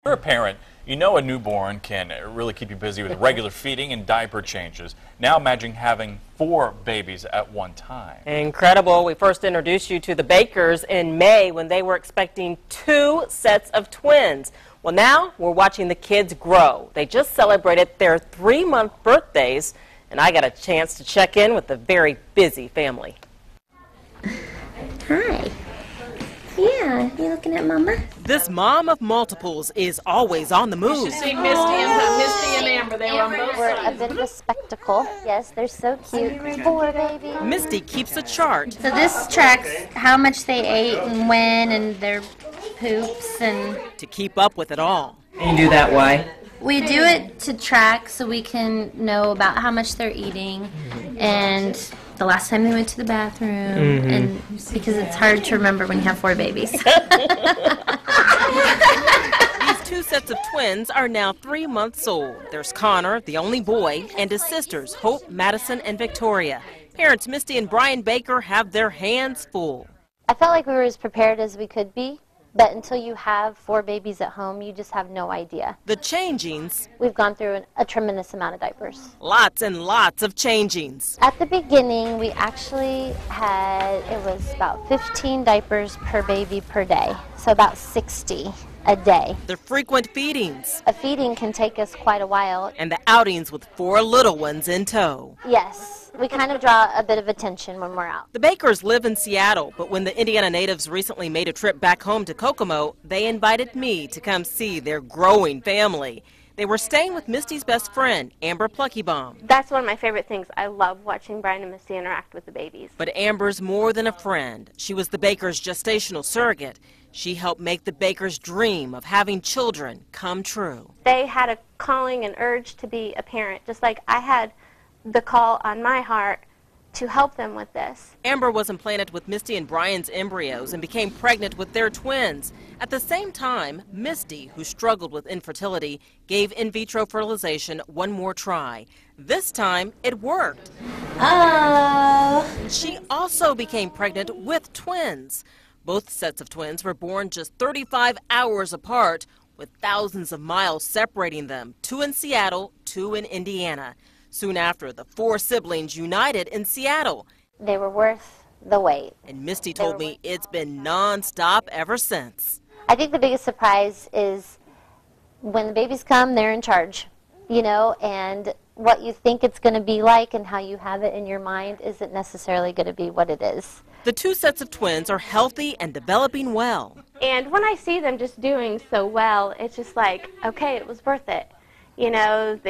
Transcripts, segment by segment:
You're a parent. You know a newborn can really keep you busy with regular feeding and diaper changes. Now imagine having 4 babies at one time. Incredible. We first introduced you to the Bakers in May when they were expecting 2 sets of twins. Well, now we're watching the kids grow. They just celebrated their 3-month birthdays, and I got a chance to check in with the very busy family. Hi. Yeah, you looking at Mama? This mom of multiples is always on the move. You should see Misty and Amber. They were on both We're sides. a bit of a spectacle. Yes, they're so cute. 4 babies. Misty keeps a chart. So this tracks how much they ate and when and their poops and... To keep up with it all. And you do that why? We do it to track so we can know about how much they're eating and the last time they went to the bathroom, and because it's hard to remember when you have 4 babies. These 2 sets of twins are now 3 months old. There's Connor, the only boy, and his sisters, Hope, Madison, and Victoria. Parents Misty and Brian Baker have their hands full. I felt like we were as prepared as we could be, but until you have 4 babies at home, you just have no idea. The changings. We've gone through a tremendous amount of diapers. Lots and lots of changings. At the beginning, we actually had, it was about 15 diapers per baby per day, so about 60 a day. The frequent feedings. A feeding can take us quite a while. And the outings with 4 little ones in tow. Yes, we kind of draw a bit of attention when we're out. The Bakers live in Seattle, but when the Indiana natives recently made a trip back home to Kokomo, they invited me to come see their growing family. They were staying with Misty's best friend, Amber Pluckebaum. That's one of my favorite things. I love watching Brian and Misty interact with the babies. But Amber's more than a friend. She was the Bakers' gestational surrogate. She helped make the Bakers' dream of having children come true. They had a calling and urge to be a parent, just like I had the call on my heart to help them with this. Amber was implanted with Misty and Brian's embryos and became pregnant with their twins. At the same time, Misty, who struggled with infertility, gave in vitro fertilization one more try. This time, it worked. Oh. She also became pregnant with twins. Both sets of twins were born just 35 hours apart, with thousands of miles separating them, 2 in Seattle, 2 in Indiana. Soon after, the 4 siblings united in Seattle. They were worth the wait. And Misty told me it's been nonstop ever since. I think the biggest surprise is when the babies come, they're in charge, you know, and what you think it's going to be like and how you have it in your mind isn't necessarily going to be what it is. The 2 sets of twins are healthy and developing well. And when I see them just doing so well, it's just like, okay, it was worth it. You know,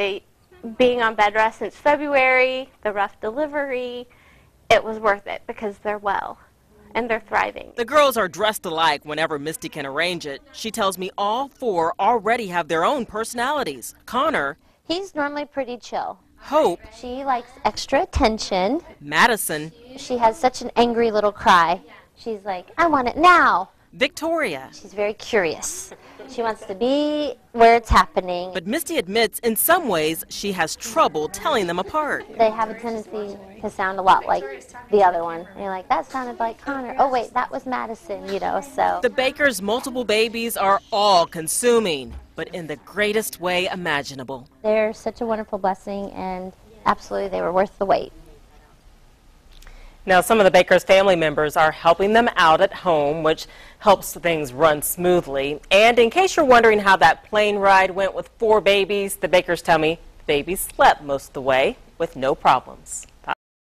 being on bed rest since February, the rough delivery, it was worth it because they're well and they're thriving. The girls are dressed alike whenever Misty can arrange it. She tells me all 4 already have their own personalities. Connor. He's normally pretty chill. Hope. She likes extra attention. Madison. She has such an angry little cry. She's like, I want it now. Victoria. She's very curious. She wants to be where it's happening. But Misty admits in some ways she has trouble telling them apart. They have a tendency to sound a lot like the other one. And you're like, that sounded like Connor. Oh, wait, that was Madison, you know, so. The Bakers' multiple babies are all consuming, but in the greatest way imaginable. They're such a wonderful blessing, and absolutely they were worth the wait. Now, some of the Bakers' family members are helping them out at home, which helps things run smoothly. And in case you're wondering how that plane ride went with 4 babies, the Bakers tell me the babies slept most of the way with no problems.